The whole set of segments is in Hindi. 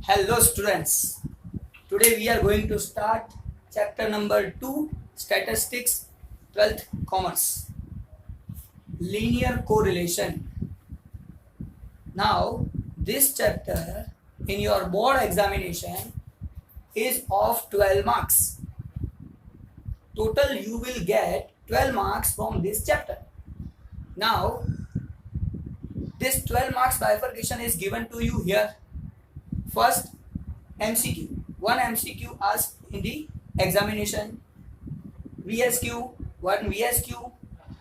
Hello students, today we are going to start chapter number 2 statistics 12th commerce linear correlation. Now this chapter in your board examination is of 12 marks. Total you will get 12 marks from this chapter. Now this 12 marks bifurcation is given to you here. First MCQ, one MCQ asked in the examination, VSQ, one VSQ,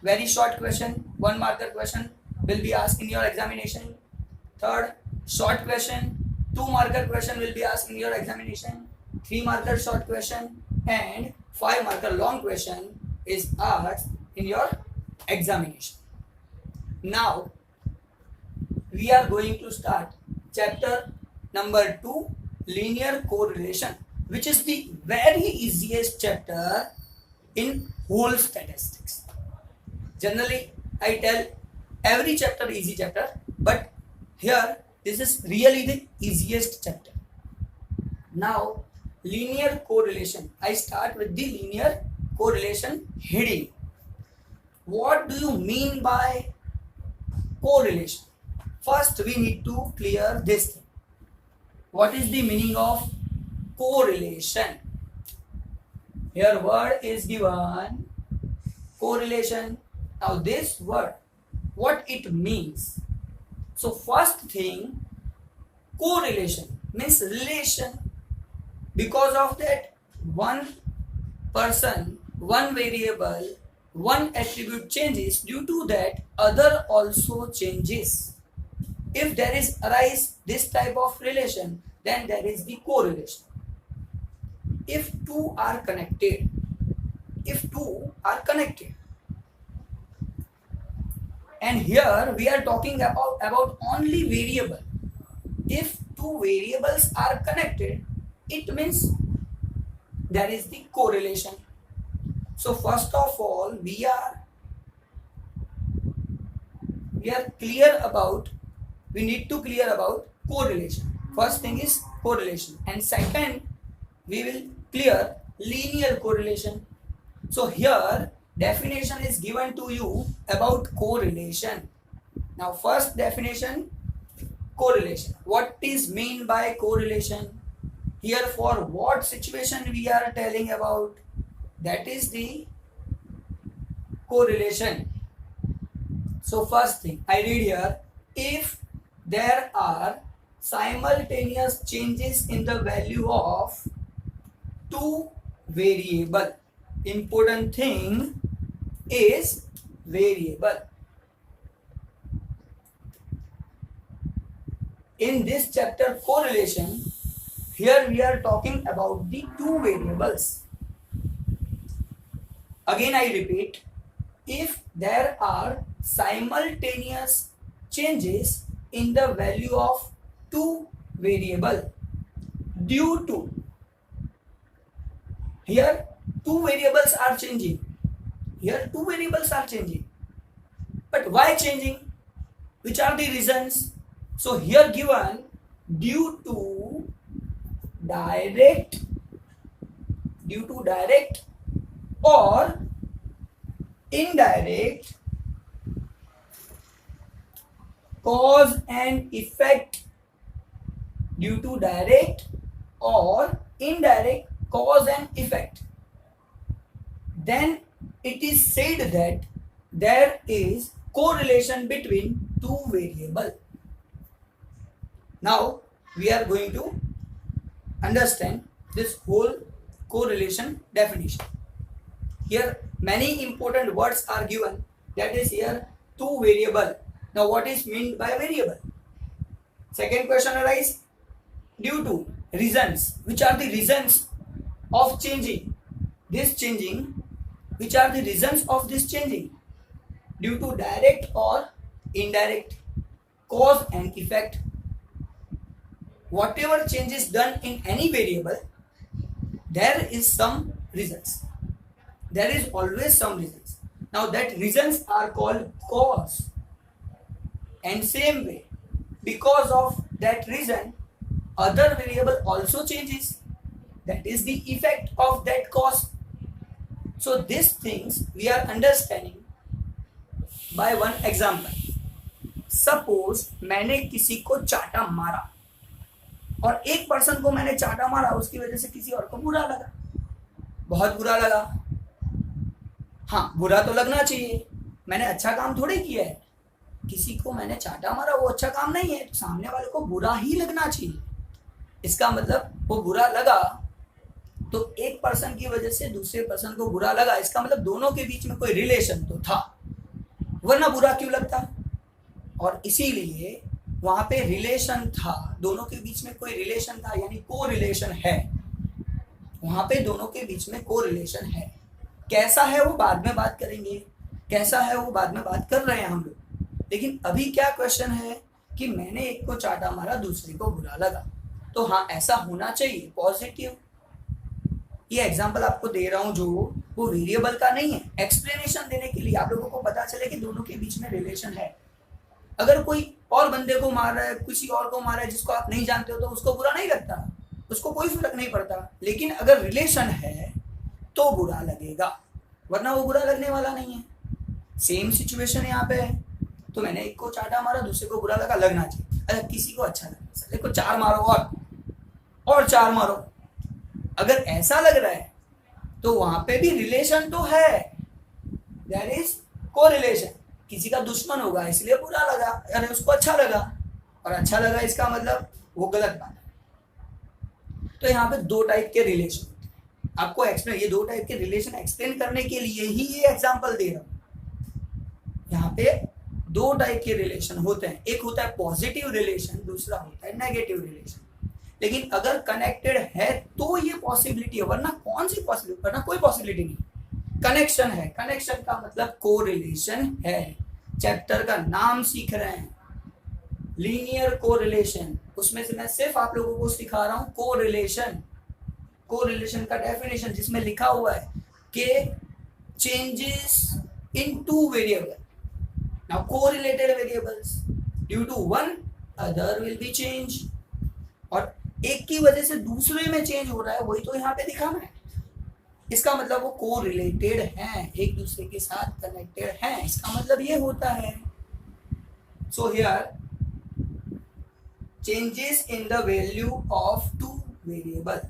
very short question, one marker question will be asked in your examination. Third, short question, two marker question will be asked in your examination. 3 marker short question and 5 marker long question is asked in your examination. Now we are going to start chapter number 2 linear correlation, which is the very easiest chapter in whole statistics. Generally I tell every chapter easy chapter, but here this is really the easiest chapter. Now linear correlation, I start with the linear correlation heading. What do you mean by correlation? First we need to clear this thing. What is the meaning of correlation? Here word is given correlation. Now this word, what it means? So first thing, correlation means relation. Because of that, one person, one variable, one attribute changes, due to that other also changes. If there is arise this type of relation, then there is the correlation. If two are connected, and here we are talking about only variable. If two variables are connected, it means there is the correlation. So first of all, we are we need to clear about correlation. First thing is correlation, and second we will clear linear correlation. So here definition is given to you about correlation. Now first definition, correlation. What is mean by correlation? Here for what situation we are telling about, that is the correlation. So first thing I read here, if there are simultaneous changes in the value of two variable. Important thing is variable. In this chapter correlation, here we are talking about the two variables. Again I repeat, if there are simultaneous changes in the value of two variable due to, here two variables are changing, but why changing? Which are the reasons? So here given due to direct or indirect cause and effect, due to direct or indirect cause and effect, then it is said that there is correlation between two variables. Now we are going to understand this whole correlation definition. Here many important words are given, that is here two variable. Now what is meant by variable? Second question arises, due to reasons. Which are the reasons of changing? This changing, which are the reasons of this changing? Due to direct or indirect cause and effect. Whatever change is done in any variable, there is some reasons. There is always some reasons. Now that reasons are called cause. And same way, because of that reason, other variable also changes. That is the effect of that cause. So these things we are understanding by one example. Suppose मैंने किसी को चाटा मारा और एक पर्सन को मैंने चाटा मारा, उसकी वजह से किसी और को बुरा लगा, बहुत बुरा लगा. हाँ, बुरा तो लगना चाहिए, मैंने अच्छा काम थोड़ी किया है. किसी को मैंने चाटा मारा, वो अच्छा काम नहीं है, तो सामने वाले को बुरा ही लगना चाहिए. इसका मतलब वो बुरा लगा, तो एक पर्सन की वजह से दूसरे पर्सन को बुरा लगा, इसका मतलब दोनों के बीच में कोई रिलेशन तो था, वरना बुरा क्यों लगता. और इसीलिए वहां पे रिलेशन था, दोनों के बीच में कोई रिलेशन था, यानी को रिलेशन है. वहां पे दोनों के बीच में को रिलेशन है. कैसा है वो बाद में बात करेंगे, कैसा है वो बाद में बात कर रहे हैं हम लोग. लेकिन अभी क्या क्वेश्चन है कि मैंने एक को चाटा मारा, दूसरे को बुरा लगा, तो हाँ ऐसा होना चाहिए, पॉजिटिव. ये एग्जांपल आपको दे रहा हूं जो वो वेरिएबल का नहीं है, एक्सप्लेनेशन देने के लिए, आप लोगों को पता चले कि दोनों के बीच में रिलेशन है. अगर कोई और बंदे को मार रहा है, किसी और को मार रहा है जिसको आप नहीं जानते हो, तो उसको बुरा नहीं लगता, उसको कोई फर्क नहीं पड़ता. लेकिन अगर रिलेशन है तो बुरा लगेगा, वरना वो बुरा लगने वाला नहीं है. सेम सिचुएशन यहाँ पे है. तो मैंने एक को चाटा मारा, दूसरे को बुरा लगा, लगना चाहिए. अगर किसी को अच्छा लगा, साले को चार मारो और चार मारो, अगर ऐसा लग रहा है तो वहां पे भी रिलेशन तो है, दैट इज को रिलेशन. किसी का दुश्मन होगा इसलिए बुरा लगा, अरे उसको अच्छा लगा, और अच्छा लगा इसका मतलब वो गलत बात है. तो यहाँ पे दो टाइप के रिलेशन आपको एक्सप्लेन, ये दो टाइप के रिलेशन एक्सप्लेन करने के लिए ही ये एग्जांपल दे रहा हूं. यहाँ पे दो टाइप के रिलेशन होते हैं, एक होता है पॉजिटिव रिलेशन, दूसरा होता है नेगेटिव रिलेशन. लेकिन अगर कनेक्टेड है तो ये पॉसिबिलिटी है, वरना कौन सी पॉसिबिलिटी, वरना कोई पॉसिबिलिटी नहीं. कनेक्शन है, कनेक्शन का मतलब को रिलेशन है. चैप्टर का नाम सीख रहे हैं, लीनियर को रिलेशन, उसमें से मैं सिर्फ आप लोगों को सिखा रहा हूं को रिलेशन. को रिलेशन का डेफिनेशन जिसमें लिखा हुआ है कि changes in two variable. Now correlated variables, due to one other will be change, और एक की वजह से दूसरे में चेंज हो रहा है, वही तो यहाँ पे दिखाना है. इसका मतलब वो को रिलेटेड हैं, एक दूसरे के साथ कनेक्टेड हैं, इसका मतलब ये होता है. So here changes in the value of two variable.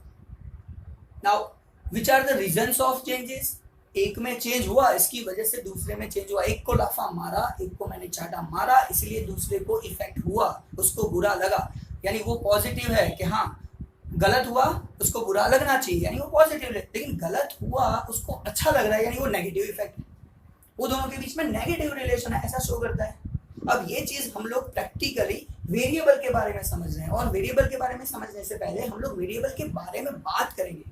Now which are the reasons of changes. एक में चेंज हुआ, इसकी वजह से दूसरे में चेंज हुआ. एक को लाफा मारा, एक को मैंने चाटा मारा, इसलिए दूसरे को इफेक्ट हुआ, उसको बुरा लगा, यानी वो पॉजिटिव है कि हाँ गलत हुआ, उसको बुरा लगना चाहिए, यानी वो पॉजिटिव है. लेकिन गलत हुआ, उसको अच्छा लग रहा है, यानी वो नेगेटिव इफेक्ट है. वो दोनों के बीच में नेगेटिव रिलेशन है, ऐसा शो करता है. अब ये चीज हम लोग प्रैक्टिकली वेरिएबल के बारे में समझ रहे हैं, और वेरिएबल के बारे में समझने से पहले हम लोग वेरिएबल के बारे में बात करेंगे.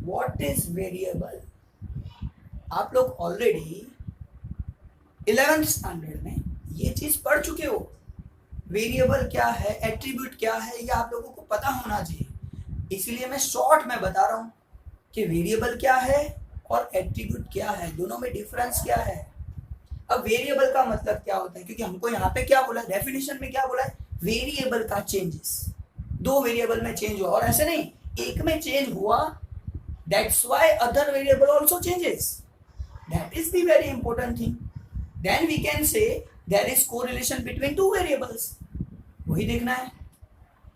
What is variable. आप लोग ऑलरेडी 11th स्टैंडर्ड में ये चीज पढ़ चुके हो. वेरिएबल क्या है, एट्रीब्यूट क्या है, ये आप लोगों को पता होना चाहिए. इसलिए मैं शॉर्ट में बता रहा हूं कि वेरिएबल क्या है और एट्रीब्यूट क्या है, दोनों में डिफरेंस क्या है. अब वेरिएबल का मतलब क्या होता है, क्योंकि हमको यहाँ पे क्या बोला है, डेफिनेशन में क्या बोला है, वेरिएबल का चेंजेस. दो वेरिएबल में चेंज हुआ, और ऐसे नहीं एक में चेंज हुआ, that's why other variable also changes. That is the very important thing. Then we can say there is correlation between two variables, वही देखना है.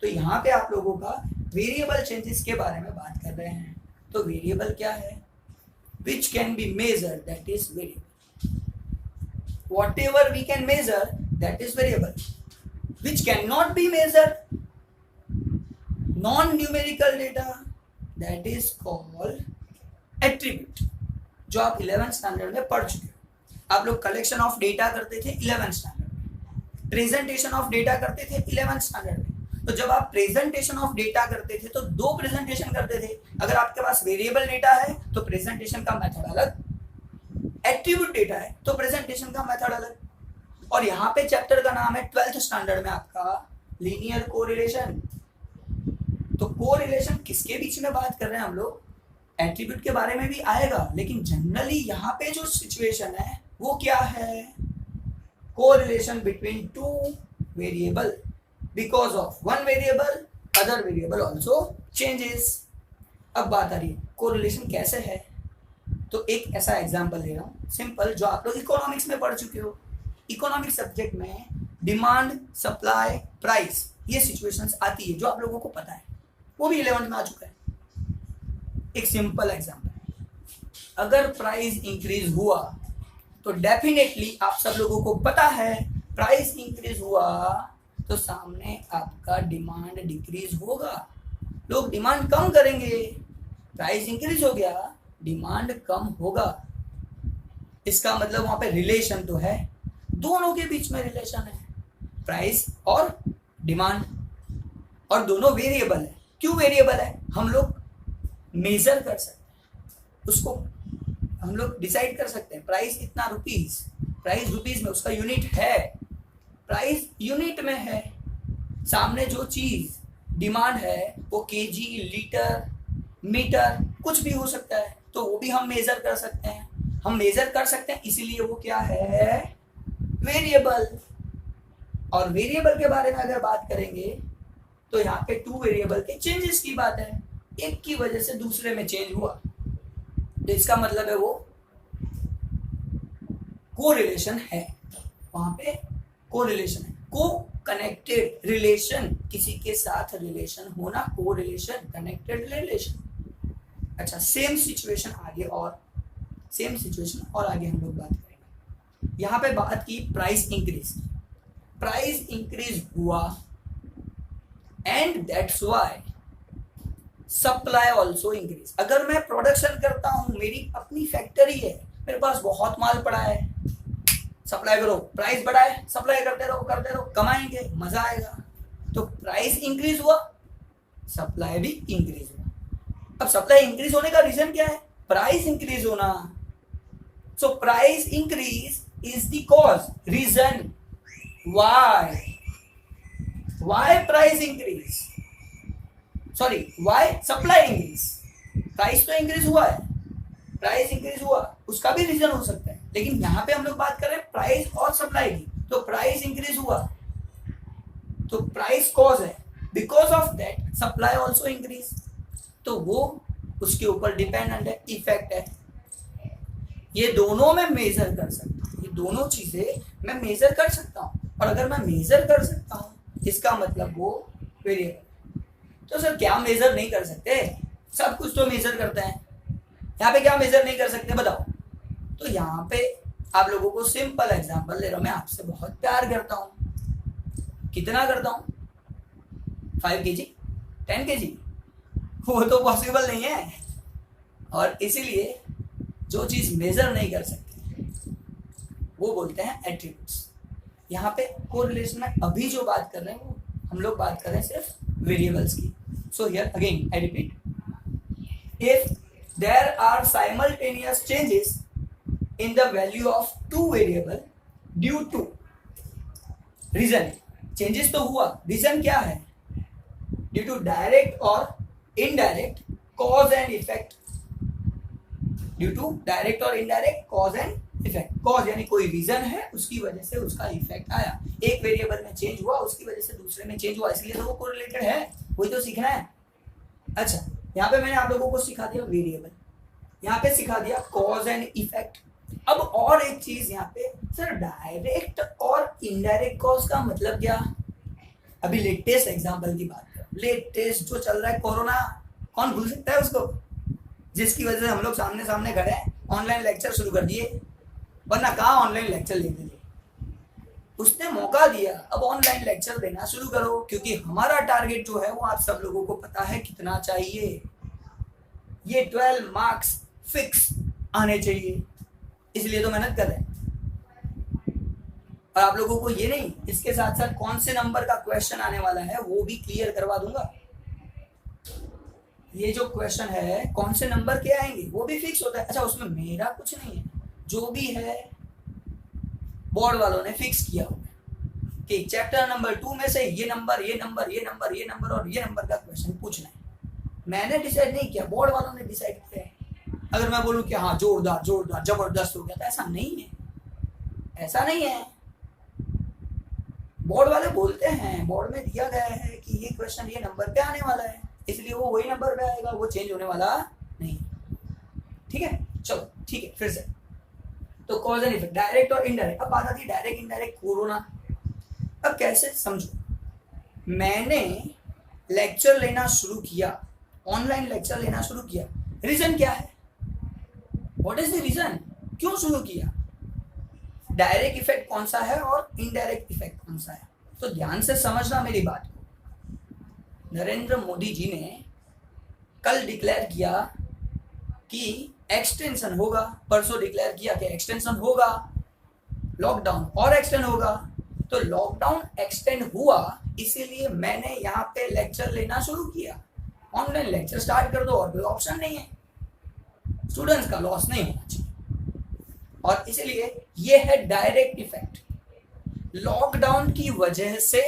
तो यहाँ पे आप लोगों का वेरिएबल चेंजेस के बारे में बात कर रहे हैं. तो वेरिएबल क्या है, which can be measure, that is variable. whatever we can measure, that is variable. Which cannot be measured, non-numerical data, that is called attribute. जो आप 11th स्टैंडर्ड में पढ़ चुके हो. आप लोग कलेक्शन ऑफ डेटा करते थे 11th स्टैंडर्ड में, प्रेजेंटेशन ऑफ डेटा करते थे 11th स्टैंडर्ड में. तो जब आप प्रेजेंटेशन ऑफ डेटा करते थे तो दो प्रेजेंटेशन करते थे. अगर आपके पास वेरिएबल डेटा है तो प्रेजेंटेशन का मेथड अलग, एट्रीब्यूट डेटा है तो प्रेजेंटेशन का मेथड अलग. और यहाँ पे चैप्टर का नाम है 12th स्टैंडर्ड में आपका लीनियर कोरिलेशन. तो कोरिलेशन किसके बीच में बात कर रहे हैं हम लोग, एट्रीब्यूट के बारे में भी आएगा, लेकिन जनरली यहाँ पे जो सिचुएशन है वो क्या है, correlation between two variable, because of one variable other variable also changes. अब बात आ रही है कोरिलेशन कैसे है। तो एक ऐसा एग्जांपल ले रहा हूँ सिंपल, जो आप लोग इकोनॉमिक्स में पढ़ चुके हो। इकोनॉमिक्स सब्जेक्ट में डिमांड, सप्लाई, प्राइस, ये सिचुएशंस आती है जो आप लोगों को पता है, वो भी 11th में आ चुका है। एक सिंपल एग्जांपल, अगर प्राइस इंक्रीज हुआ तो डेफिनेटली आप सब लोगों को पता है प्राइस इंक्रीज हुआ तो सामने आपका डिमांड डिक्रीज होगा, लोग डिमांड कम करेंगे। प्राइस इंक्रीज हो गया, डिमांड कम होगा। इसका मतलब वहां पे रिलेशन तो है, दोनों के बीच में रिलेशन है, प्राइस और डिमांड, और दोनों वेरिएबल है। क्यों वेरिएबल है? हम लोग मेजर कर सकते हैं उसको, हम लोग डिसाइड कर सकते हैं प्राइस इतना रुपीस, प्राइस रुपीस में उसका यूनिट है, प्राइस यूनिट में है। सामने जो चीज डिमांड है वो केजी, लीटर, मीटर कुछ भी हो सकता है, तो वो भी हम मेजर कर सकते हैं। हम मेजर कर सकते हैं इसीलिए वो क्या है? वेरिएबल। और वेरिएबल के बारे में अगर बात करेंगे तो यहाँ पे टू वेरिएबल के चेंजेस की बात है, एक की वजह से दूसरे में चेंज हुआ, तो इसका मतलब है वो कोरिलेशन है, वहां पे कोरिलेशन है। को कनेक्टेड रिलेशन, किसी के साथ रिलेशन होना, कोरिलेशन, कनेक्टेड रिलेशन। अच्छा, सेम सिचुएशन आगे हम लोग बात करेंगे। यहाँ पे बात की प्राइस इंक्रीज हुआ and that's why supply also increase. अगर मैं प्रोडक्शन करता हूं, मेरी अपनी फैक्ट्री है, मेरे पास बहुत माल पड़ा है, सप्लाई करो, प्राइस बढ़ाए, सप्लाई करते रहो, कमाएंगे, मजा आएगा। तो प्राइस इंक्रीज हुआ, सप्लाई भी इंक्रीज हुआ। अब सप्लाई इंक्रीज होने का रीजन क्या है? प्राइस इंक्रीज होना। So price increase is the cause, reason why price increase, sorry why supply increase। Price तो इंक्रीज हुआ है, प्राइस इंक्रीज हुआ, उसका भी रीजन हो सकता है, लेकिन यहां पे हम लोग बात कर रहे हैं प्राइस और सप्लाई की। तो प्राइस इंक्रीज हुआ तो प्राइस कॉज है, because of that supply also increase, तो वो उसके ऊपर डिपेंडेंट है, इफेक्ट है। ये दोनों मैं मेजर कर सकता हूँ, ये दोनों चीजें मैं मेजर कर सकता हूँ, और अगर मैं मेजर कर सकता हूँ इसका मतलब वो वेरिएबल। तो सर क्या मेजर नहीं कर सकते? सब कुछ तो मेजर करते हैं, यहाँ पे क्या मेजर नहीं कर सकते बताओ? तो यहाँ पे आप लोगों को सिंपल एग्जांपल ले रहा हूं, मैं आपसे बहुत प्यार करता हूं। कितना करता हूं? 5 kg, 10 kg, वो तो पॉसिबल नहीं है। और इसीलिए जो चीज मेजर नहीं कर सकते वो बोलते हैं एट्रीब्यूट्स। यहाँ पे कोरिलेशन में अभी जो बात कर रहे हैं वो हम लोग बात कर रहे हैं सिर्फ वेरिएबल्स की। So here again I repeat, if there are simultaneous changes in the value of two variable due to reason, changes तो हुआ, reason क्या है? due to direct or indirect cause and effect, due to direct और indirect cause and effect। cause यानी कोई reason है, उसकी वजह से उसका effect आया, एक वेरिएबल में चेंज हुआ, उसकी वजह से दूसरे में चेंज हुआ, इसलिए तो वो कोरिलेटेड है, वही तो सीखना है। अच्छा, यहाँ पे मैंने आप लोगों को सिखा दिया वेरिएबल, यहाँ पे सिखा दिया कॉज एंड इफेक्ट। अब और एक चीज यहाँ पे, सर डायरेक्ट और इनडायरेक्ट कॉज का मतलब क्या? अभी लेटेस्ट एग्जांपल की बात करें, लेटेस्ट जो चल रहा है कोरोना, कौन भूल सकता है उसको, जिसकी वजह से हम लोग सामने सामने खड़े हैं, ऑनलाइन लेक्चर शुरू कर दिए, वरना कहाँ ऑनलाइन लेक्चर लेते थे। उसने मौका दिया, अब ऑनलाइन लेक्चर देना शुरू करो, क्योंकि हमारा टारगेट जो है वो आप सब लोगों को पता है कितना चाहिए, ये 12 मार्क्स फिक्स आने चाहिए, इसलिए तो मेहनत कर रहे हैं। और आप लोगों को ये नहीं, इसके साथ साथ कौन से नंबर का क्वेश्चन आने वाला है वो भी क्लियर करवा दूंगा। ये जो क्वेश्चन है कौन से नंबर के आएंगे वो भी फिक्स होता है। अच्छा, उसमें मेरा कुछ नहीं है, जो भी है बोर्ड वालों ने फिक्स किया होगा कि चैप्टर नंबर 2 में से ये नंबर और ये नंबर का क्वेश्चन पूछना है। मैंने डिसाइड नहीं किया, बोर्ड वालों ने डिसाइड किया है। अगर मैं बोलूं कि हाँ जोरदार जबरदस्त हो गया, तो ऐसा नहीं है। बोर्ड वाले बोलते हैं, बोर्ड में दिया गया है कि ये क्वेश्चन ये नंबर पे आने वाला है, इसलिए वो वही नंबर पे आएगा, वो चेंज होने वाला नहीं। ठीक है, चलो ठीक है, फिर से तो कॉज एंड इफेक्ट, डायरेक्ट और इनडायरेक्ट। अब बात आती है डायरेक्ट इनडायरेक्ट कोरोना। अब कैसे समझो, मैंने लेक्चर लेना शुरू किया, ऑनलाइन लेक्चर लेना शुरू किया, रीजन क्या है, व्हाट इज द रीजन, क्यों शुरू किया, डायरेक्ट इफेक्ट कौन सा है और इनडायरेक्ट इफेक्ट कौन सा है। तो ध्यान से समझना मेरी बात को। नरेंद्र मोदी जी ने कल डिक्लेयर किया कि एक्सटेंशन होगा, परसों डिक्लेयर किया कि एक्सटेंशन होगा, लॉकडाउन और एक्सटेंड होगा। तो लॉकडाउन एक्सटेंड हुआ, इसीलिए मैंने यहाँ पे लेक्चर लेना शुरू किया। ऑनलाइन लेक्चर स्टार्ट कर दो, और कोई ऑप्शन नहीं है, स्टूडेंट्स का लॉस नहीं होना चाहिए। और इसीलिए ये है डायरेक्ट इफेक्ट, लॉकडाउन की वजह से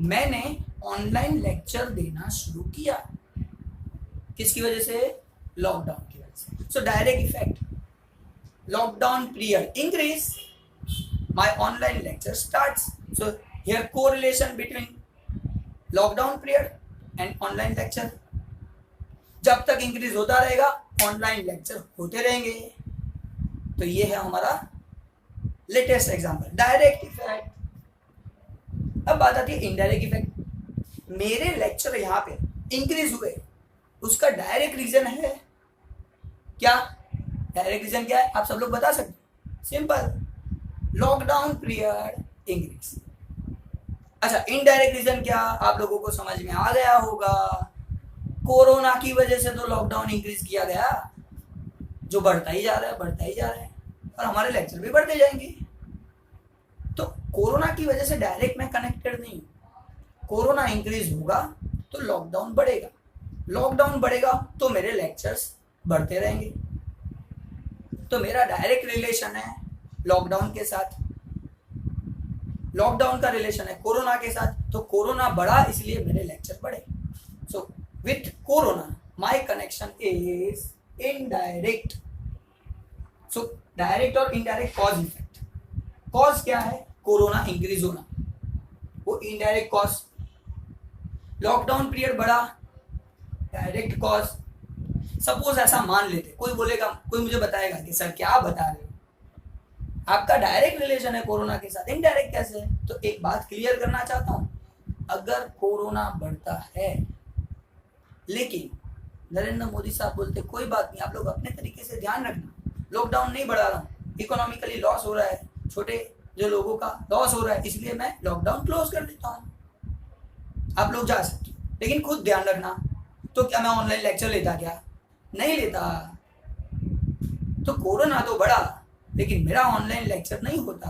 मैंने ऑनलाइन लेक्चर देना शुरू किया। किसकी वजह से, लॉकडाउन की वजह से। So direct effect, lockdown period increase, my online lecture starts. So here correlation between lockdown period and online lecture, जब तक इंक्रीज होता रहेगा ऑनलाइन लेक्चर होते रहेंगे। तो ये है हमारा लेटेस्ट एग्जांपल, डायरेक्ट इफेक्ट। अब बात आती है इनडायरेक्ट इफेक्ट। मेरे लेक्चर यहाँ पे इंक्रीज हुए, उसका डायरेक्ट रीजन है क्या, डायरेक्ट रीजन क्या है, आप सब लोग बता सकते, सिंपल, लॉकडाउन पीरियड इंक्रीज। अच्छा, इनडायरेक्ट रीजन क्या, आप लोगों को समझ में आ गया होगा, कोरोना की वजह से तो लॉकडाउन इंक्रीज किया गया, जो बढ़ता ही जा रहा है, बढ़ता ही जा रहा है, और हमारे लेक्चर भी बढ़ते जाएंगे। तो कोरोना की वजह से डायरेक्ट मैं कनेक्टेड नहीं हूं। कोरोना इंक्रीज होगा तो लॉकडाउन बढ़ेगा, लॉकडाउन बढ़ेगा तो मेरे लेक्चर्स बढ़ते रहेंगे। तो मेरा डायरेक्ट रिलेशन है लॉकडाउन के साथ, लॉकडाउन का रिलेशन है कोरोना के साथ, तो कोरोना बढ़ा इसलिए मेरे लेक्चर बढ़े। So with corona my connection is indirect. So direct और इनडायरेक्ट कॉज इफेक्ट। कॉज क्या है, कोरोना इंक्रीज होना, वो इनडायरेक्ट कॉज। लॉकडाउन पीरियड बढ़ा, डायरेक्ट कॉज। सपोज ऐसा मान लेते, कोई बोलेगा, कोई मुझे बताएगा कि सर क्या बता रहे हो, आपका डायरेक्ट रिलेशन है कोरोना के साथ, इनडायरेक्ट कैसे है। तो एक बात क्लियर करना चाहता हूं, अगर कोरोना बढ़ता है लेकिन नरेंद्र मोदी साहब बोलते कोई बात नहीं, आप लोग अपने तरीके से ध्यान रखना, लॉकडाउन नहीं बढ़ा रहा हूं, इकोनॉमिकली लॉस हो रहा है, छोटे जो लोगों का लॉस हो रहा है, इसलिए मैं लॉकडाउन क्लोज कर देता हूं, आप लोग जा सकते हो, लेकिन खुद ध्यान रखना। तो क्या मैं ऑनलाइन लेक्चर लेता, क्या नहीं लेता। तो कोरोना तो बढ़ा लेकिन मेरा ऑनलाइन लेक्चर नहीं होता,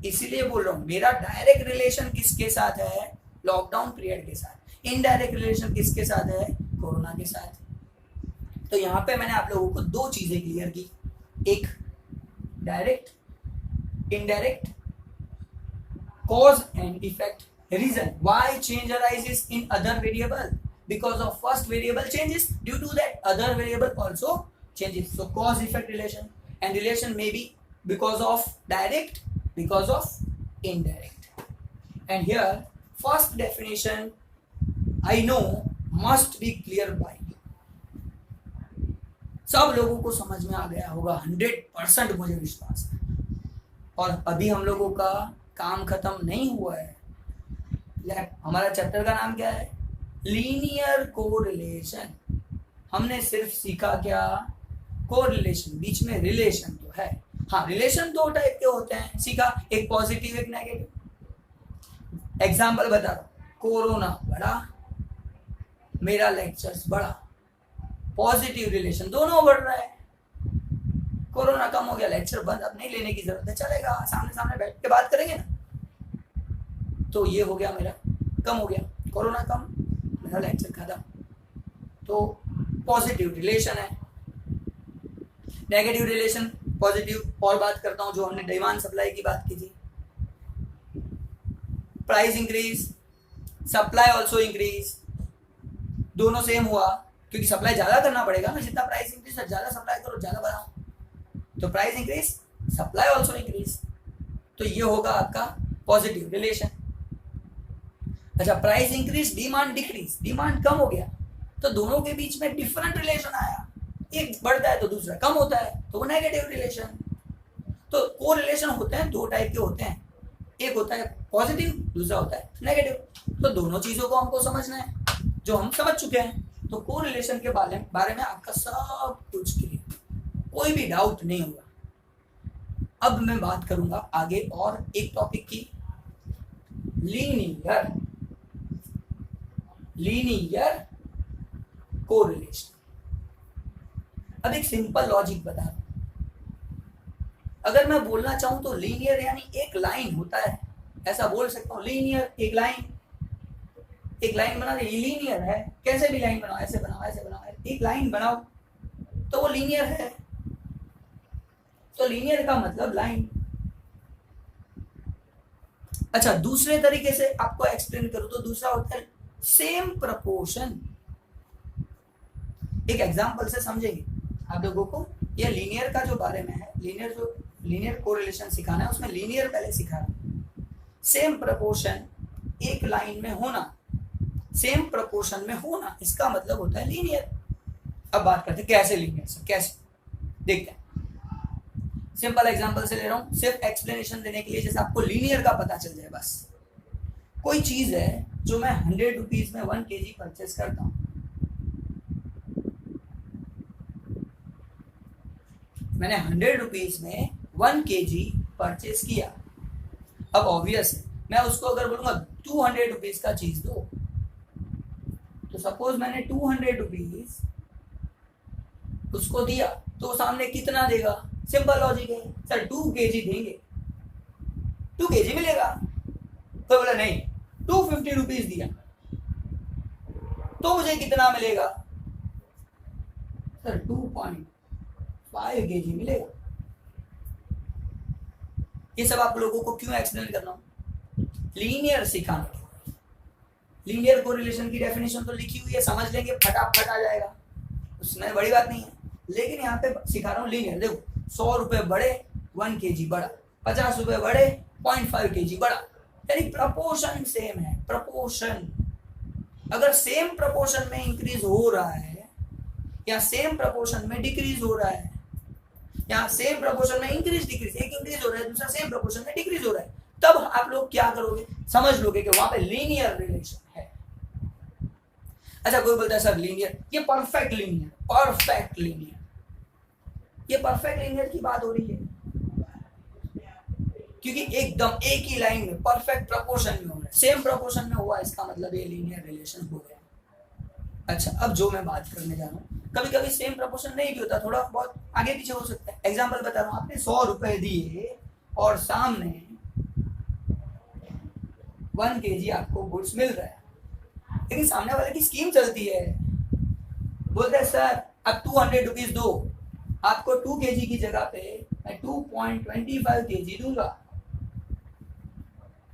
इसीलिए बोल रहा हूं मेरा डायरेक्ट रिलेशन किसके साथ है, लॉकडाउन पीरियड के साथ। इनडायरेक्ट रिलेशन किसके साथ है, कोरोना के साथ। तो यहाँ पे मैंने आप लोगों को दो चीजें क्लियर की, एक direct, indirect, cause and effect, reason why change arises in other variable, because of first variable changes, due to that other variable also changes. So cause effect relation, and relation may be because of direct, because of indirect. And here first definition I know must be clear by you. सब लोगों को समझ में आ गया होगा, 100% मुझे विश्वास है। और अभी हम लोगों का काम खत्म नहीं हुआ है। हमारा चैप्टर का नाम क्या है, लीनियर कोरिलेशन। हमने सिर्फ सीखा क्या, कोरिलेशन, बीच में रिलेशन तो है। हाँ, रिलेशन दो टाइप के होते हैं, सीखा, एक पॉजिटिव एक नेगेटिव। एग्जाम्पल बता रहा हूं, कोरोना बढ़ा, मेरा लेक्चर्स बढ़ा, पॉजिटिव रिलेशन, दोनों बढ़ रहा है। कोरोना कम हो गया, लेक्चर बंद, अब नहीं लेने की जरूरत है, चलेगा, सामने सामने बैठ के बात करेंगे ना। तो ये हो गया, मेरा कम हो गया, कोरोना कम, मेरा लेक्चर खत्म। तो पॉजिटिव रिलेशन है। नेगेटिव रिलेशन, पॉजिटिव और बात करता हूं, जो हमने डिमांड सप्लाई की बात की थी। Price increase, supply also increase, दोनों सेम हुआ, क्योंकि सप्लाई ज्यादा करना पड़ेगा ना, जितना प्राइस इंक्रीज, ज्यादा सप्लाई करो, ज्यादा बढ़ाओ, तो price increase, supply also increase. तो ये होगा आपका पॉजिटिव रिलेशन। अच्छा, price increase, demand decrease, demand कम हो गया तो दोनों के बीच में डिफरेंट रिलेशन आया, एक बढ़ता है तो दूसरा कम होता है तो वो नेगेटिव रिलेशन। तो को रिलेशन होते हैं दो टाइप के होते हैं, एक होता है पॉजिटिव, दूसरा होता है नेगेटिव। तो दोनों चीजों को हमको समझना है जो हम समझ चुके हैं। तो को रिलेशन के बारे में आपका सब कुछ क्लियर, कोई भी डाउट नहीं होगा। अब मैं बात करूंगा आगे और एक टॉपिक की, लीनियर कोरिलेशन। अब एक सिंपल लॉजिक बता रहा हूं, अगर मैं बोलना चाहूं तो लीनियर यानी एक लाइन होता है, ऐसा बोल सकता हूं। लीनियर एक लाइन बना दे, ये लीनियर है, कैसे भी लाइन बनाओ, ऐसे बनाओ ऐसे बनाओ, एक लाइन बनाओ तो वो लीनियर है। तो लीनियर का मतलब लाइन। अच्छा, दूसरे तरीके से आपको एक्सप्लेन करूं तो दूसरा होता है सेम प्रपोर्शन। एक एग्जांपल से समझेंगे आप लोगों को। ये लीनियर का जो बारे में है, लीनियर कोरिलेशन सिखाना है, उसमें लीनियर पहले सिखा रहा हूं। सेम प्रपोर्शन एक लाइन में होना, सेम प्रपोर्शन में होना, इसका मतलब होता है लीनियर। अब बात करते हैं कैसे लीनियर सर, कैसे देखते हैं। सिंपल एग्जांपल से ले रहा हूं सिर्फ एक्सप्लेनेशन देने के लिए, जैसे आपको लीनियर का पता चल जाए बस। कोई चीज है जो मैं 100 रुपीज में 1 kg परचेस करता हूं, मैंने 100 रुपीज में 1 kg परचेस किया। अब ऑब्वियस है मैं उसको अगर बोलूंगा 200 रुपीज का चीज दो, तो सपोज मैंने 200 रुपीज उसको दिया तो सामने कितना देगा, सिंपल लॉजिक है सर 2 kg देंगे, 2 kg मिलेगा। तो बोला नहीं 250 रुपीज दिया तो मुझे कितना मिलेगा सर 2.5 kg मिलेगा। ये सब आप लोगों को क्यों एक्सप्लेन कर रहा हूं, लीनियर सिखाने। लीनियर कोरिलेशन की डेफिनेशन तो लिखी हुई है, समझ लेंगे फटाफट आ जाएगा, उसमें बड़ी बात नहीं है। लेकिन यहाँ पे सिखा रहा हूँ लीनियर। देखो 100 रुपए बढ़े 1 kg बढ़ा, 50 रुपए बढ़े 0.5 kg बढ़ा, यानी प्रपोर्शन सेम है। प्रपोर्शन अगर सेम प्रपोर्शन में इंक्रीज हो रहा है या सेम प्रपोर्शन में डिक्रीज हो रहा है, या सेम प्रपोर्शन में इंक्रीज डिक्रीज, एक इंक्रीज हो रहा है दूसरा सेम प्रपोर्शन में डिक्रीज हो रहा है, तब आप लोग क्या करोगे, समझ लोगे कि वहां पे लीनियर रिलेशन है। अच्छा, कोई बोलता है सर लीनियर, ये परफेक्ट लीनियर, परफेक्ट लीनियर, ये परफेक्ट लीनियर की बात हो रही है क्योंकि एकदम एक ही लाइन में परफेक्ट प्रपोर्शन में हो रहा है, सेम प्रपोर्शन में हुआ, इसका मतलब ये लीनियर रिलेशन हो गया। अच्छा, अब जो मैं बात करने जा रहा हूँ, कभी कभी सेम प्रपोर्शन नहीं भी होता, थोड़ा बहुत आगे पीछे हो सकता है। एग्जांपल बता रहा हूँ, आपने 100 रुपए दिए और सामने 1 kg आपको गुड्स मिल रहा है, लेकिन सामने वाले की स्कीम चलती है, बोलते हैं सर अब 200 रुपीज दो, आपको 2 kg की जगह पे मैं 2.25 kg दूंगा।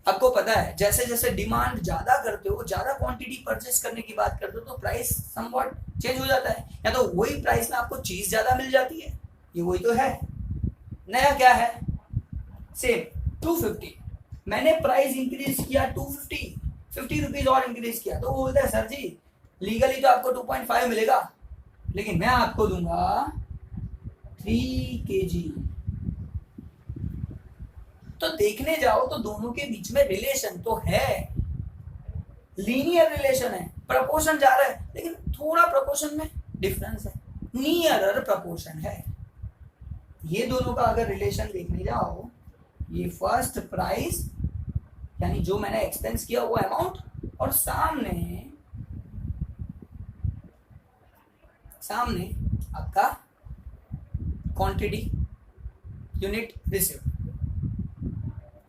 आपको पता है जैसे जैसे डिमांड ज्यादा करते हो, ज्यादा क्वांटिटी परचेस करने की बात करते हो, तो प्राइस समवॉट चेंज हो जाता है, या तो वही प्राइस में आपको चीज ज्यादा मिल जाती है, ये वही तो है। नया क्या है, सेम 250, मैंने प्राइस इंक्रीज किया 250, 50 रुपीज और इंक्रीज किया, तो वो बोलता है सर जी लीगली तो आपको 2.5 मिलेगा, लेकिन मैं आपको दूंगा 3 kg। तो देखने जाओ तो दोनों के बीच में रिलेशन तो है, लीनियर रिलेशन है, प्रपोर्शन जा रहा है, लेकिन थोड़ा प्रपोर्शन में डिफरेंस है, नियरर प्रपोर्शन है। ये दोनों का अगर रिलेशन देखने जाओ, ये फर्स्ट प्राइस यानी जो मैंने एक्सपेंस किया वो अमाउंट, और सामने आपका क्वांटिटी यूनिट रिसीव्ड,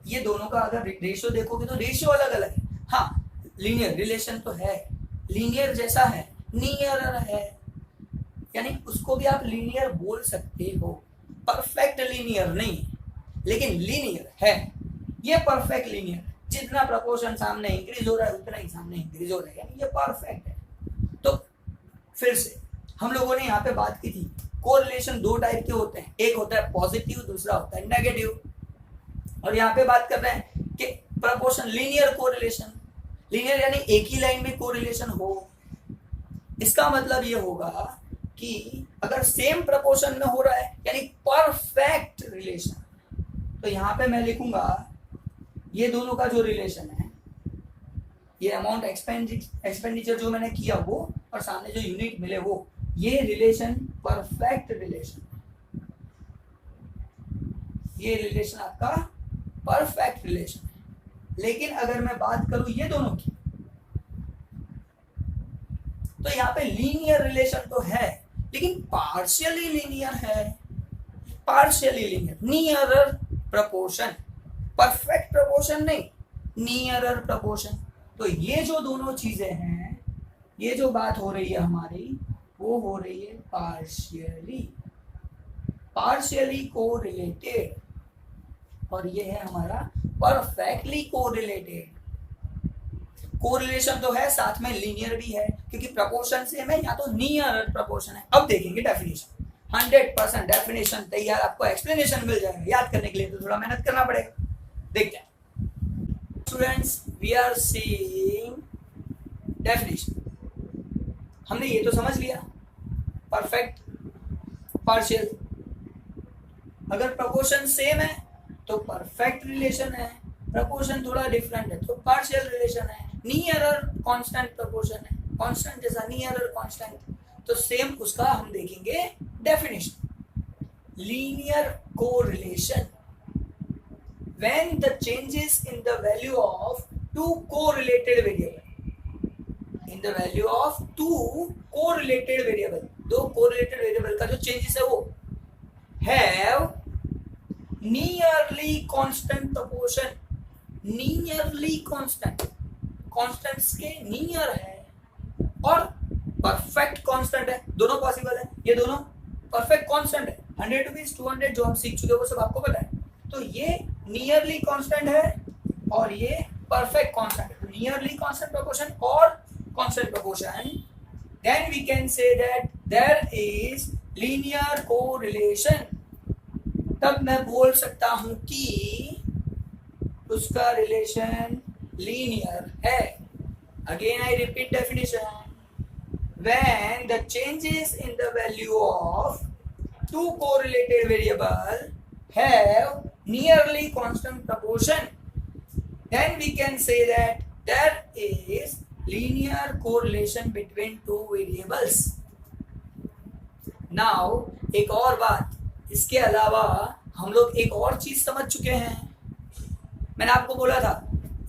ये दोनों का अगर रेशियो देखोगे तो रेशियो अलग अलग है। हाँ, लीनियर रिलेशन तो है, लीनियर जैसा है, नियरर है, यानी उसको भी आप लीनियर बोल सकते हो, परफेक्ट लीनियर नहीं, लेकिन लीनियर है। ये परफेक्ट लीनियर, जितना प्रपोर्शन सामने इंक्रीज हो रहा है उतना ही सामने इंक्रीज हो रहा है, यानी ये परफेक्ट है। तो फिर से हम लोगों ने यहाँ पे बात की थी, कोरिलेशन दो टाइप के होते हैं, एक होता है पॉजिटिव, दूसरा होता है नेगेटिव। और यहाँ पे बात कर रहे हैं कि प्रपोर्शन लीनियर कोरिलेशन, लीनियर यानी एक ही लाइन में कोरिलेशन हो। इसका मतलब ये होगा कि अगर सेम प्रपोर्शन में हो रहा है यानी परफेक्ट रिलेशन, तो यहां पे मैं लिखूंगा ये दोनों का जो रिलेशन है, ये अमाउंट एक्सपेंडिचर जो मैंने किया वो और सामने जो यूनिट मिले वो, ये रिलेशन परफेक्ट रिलेशन, ये रिलेशन आपका परफेक्ट रिलेशन है। लेकिन अगर मैं बात करूं ये दोनों की, तो यहाँ पे लीनियर रिलेशन तो है लेकिन पार्शियली लीनियर है, partially linear, nearer proportion, perfect proportion नहीं, नियरर प्रपोर्शन। तो ये जो दोनों चीजें हैं, ये जो बात हो रही है हमारी, वो हो रही है पार्शियली कोरिलेटेड, और ये है हमारा परफेक्टली कोरिलेटेड। कोरिलेशन तो है, साथ में लीनियर भी है, क्योंकि प्रपोर्शन सेम है, या तो नियर प्रपोर्शन है। अब देखेंगे डेफिनेशन, 100% डेफिनेशन तैयार, आपको एक्सप्लेनेशन मिल जाएगा। याद करने के लिए तो थोड़ा मेहनत करना पड़ेगा। देखते हैं students, we are seeing definition. हमने ये तो समझ लिया, परफेक्ट, पार्शियल। अगर प्रपोर्शन सेम है तो परफेक्ट रिलेशन है, प्रपोर्शन थोड़ा डिफरेंट है तो पार्शियल रिलेशन है। नियरर कांस्टेंट प्रपोर्शन है, कांस्टेंट जैसा नियरर कांस्टेंट, तो सेम उसका हम देखेंगे definition. Linear correlation when the changes in the value of two correlated variable, in the value of two correlated variable, दो correlated variable का जो changes है वो have nearly constant proportion, nearly constant, constants के near है और perfect constant है, दोनों पॉसिबल है। ये दोनों perfect constant है, 100 rupees 200 जो हम सीख चुके हैं वो सब आपको पता है। तो ये नियरली कांस्टेंट है और ये परफेक्ट कांस्टेंट है। नियरली कांस्टेंट प्रोपोर्शन और constant proportion, then we can say that there is linear correlation. तब मैं बोल सकता हूं कि उसका रिलेशन लीनियर है। Again I repeat definition, when the changes in the value of two correlated variable have nearly constant proportion, then we can say that there is linear correlation between two variables. Now एक और बात, इसके अलावा हम लोग एक और चीज समझ चुके हैं। मैंने आपको बोला था,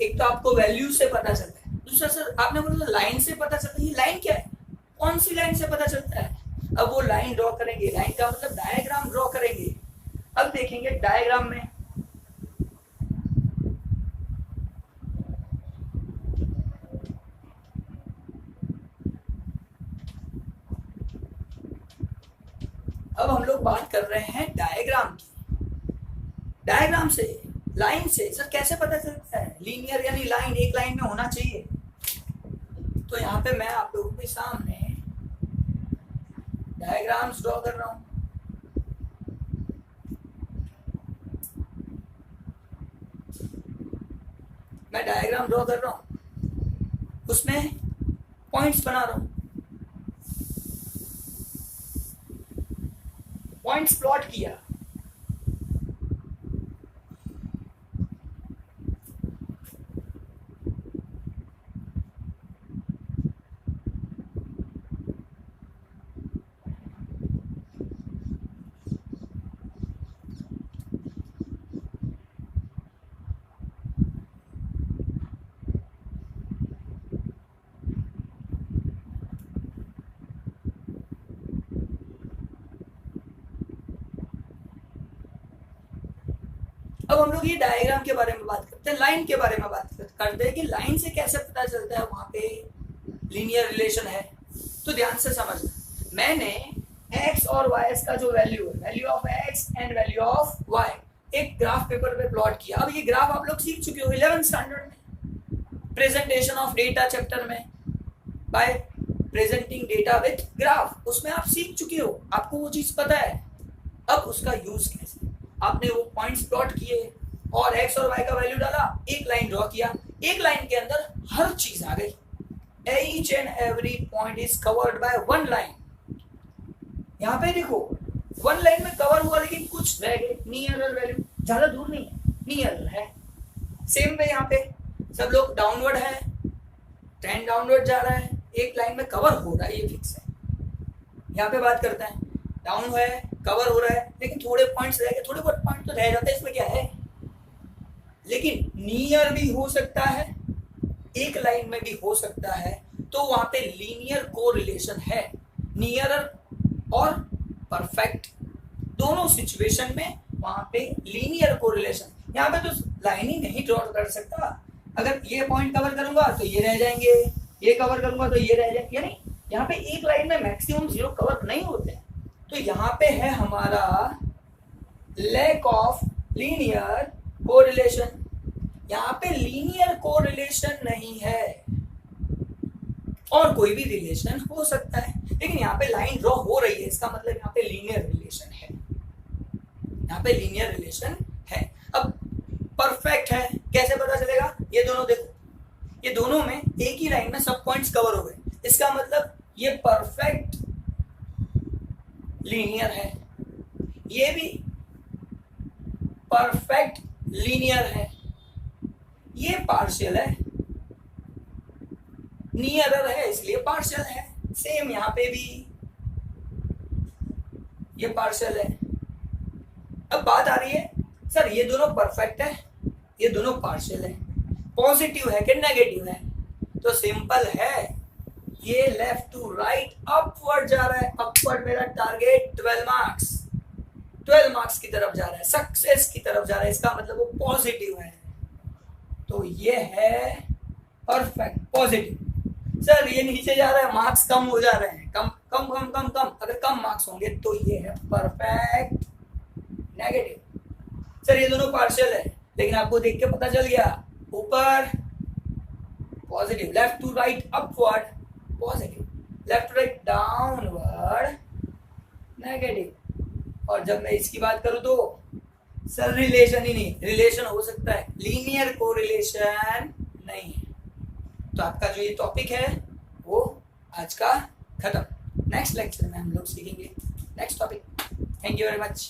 एक तो आपको वैल्यू से पता चलता है, दूसरा सर आपने बोला लाइन से पता चलता है। ये लाइन क्या है, कौन सी लाइन से पता चलता है? अब वो लाइन ड्रॉ करेंगे, लाइन का मतलब डायग्राम ड्रॉ करेंगे। अब देखेंगे डायग्राम में अब हम लोग बात कर रहे हैं डायग्राम की। डायग्राम से, लाइन से सर कैसे पता चलता है? लीनियर यानी लाइन एक लाइन में होना चाहिए। तो यहाँ पे मैं आप लोगों के सामने डायग्राम्स ड्रॉ कर रहा हूं। मैं डायग्राम ड्रॉ कर रहा हूं, उसमें पॉइंट्स बना रहा हूं, पॉइंट्स प्लॉट किया। अब हम लोग ये डायग्राम के बारे में बात करते हैं, लाइन के बारे में बात करते हैं कि लाइन से कैसे पता चलता है वहां पे लीनियर रिलेशन है। तो ध्यान से समझना, मैंने x और y का जो वैल्यू है, value of x and value of y, एक ग्राफ पेपर पे प्लॉट किया। अब ये ग्राफ आप लोग सीख चुके हो 11th स्टैंडर्ड में, प्रेजेंटेशन ऑफ डेटा चैप्टर में, bye presenting data with graph, उसमें आप सीख चुके हो, आपको वो चीज पता है। अब उसका यूज कैसे, आपने वो पॉइंट्स प्लॉट किए और x और y का वैल्यू डाला, एक लाइन ड्रॉ किया, एक लाइन के अंदर हर चीज आ गई, each and every point is covered by one line। यहाँ पे देखो वन लाइन में कवर हुआ लेकिन कुछ रह गए, नियरर वैल्यू, ज्यादा दूर नहीं है, नियरर है। सेम वे यहाँ पे सब लोग डाउनवर्ड है, ट्रेंड डाउनवर्ड जा रहा है, एक लाइन में कवर हो रहा है, ये फिक्स है। यहाँ पे बात करते हैं, डाउन है, कवर हो रहा है, लेकिन थोड़े पॉइंट्स रह गए, थोड़े बहुत पॉइंट तो रह जाते हैं, इसमें क्या है। लेकिन नियर भी हो सकता है, एक लाइन में भी हो सकता है, तो वहां पे लीनियर कोरिलेशन है। नियरर और परफेक्ट दोनों सिचुएशन में वहां पे लीनियर कोरिलेशन। यहाँ पे तो लाइन ही नहीं ड्रॉ कर सकता, अगर ये पॉइंट कवर करूंगा तो ये रह जाएंगे, ये कवर करूंगा तो ये रह जाएंगे, यानी यहाँ पे एक लाइन में मैक्सिमम 0 कवर नहीं होते हैं। तो यहाँ पे है हमारा लैक ऑफ लीनियर कोरिलेशन। यहाँ पे लीनियर कोरिलेशन नहीं है, और कोई भी रिलेशन हो सकता है, लेकिन यहाँ पे लाइन ड्रॉ हो रही है, इसका मतलब यहाँ पे लीनियर रिलेशन है, यहाँ पे लीनियर रिलेशन है। अब परफेक्ट है कैसे पता चलेगा, ये दोनों देखो, ये दोनों में एक ही लाइन में सब पॉइंट्स कवर हो गए, इसका मतलब ये परफेक्ट लीनियर है, ये भी परफेक्ट लीनियर है, ये पार्शियल है, नियरर है इसलिए पार्शियल है। सेम यहाँ पे भी ये पार्शियल है। अब बात आ रही है सर ये दोनों परफेक्ट है, ये दोनों पार्शियल है, पॉजिटिव है कि नेगेटिव है, तो सिंपल है, ये लेफ्ट टू राइट अपवर्ड जा रहा है, अपवर्ड मेरा टारगेट 12 मार्क्स, 12 मार्क्स की तरफ जा रहा है, सक्सेस की तरफ जा रहा है, इसका मतलब वो पॉजिटिव है, तो ये है परफेक्ट पॉजिटिव। सर ये नीचे जा रहा है, मार्क्स कम हो जा रहे हैं, कम कम कम कम कम, अगर कम मार्क्स होंगे तो ये है परफेक्ट नेगेटिव। सर ये दोनों पार्शियल है, लेकिन आपको देख के पता चल गया, ऊपर positive, left to right upward positive, left to right downward negative. और जब मैं इसकी बात करूं तो सर रिलेशन ही नहीं, रिलेशन हो सकता है, लीनियर कोरिलेशन नहीं है। तो आपका जो ये टॉपिक है वो आज का खत्म। नेक्स्ट लेक्चर में हम लोग सीखेंगे next topic. Thank you very much.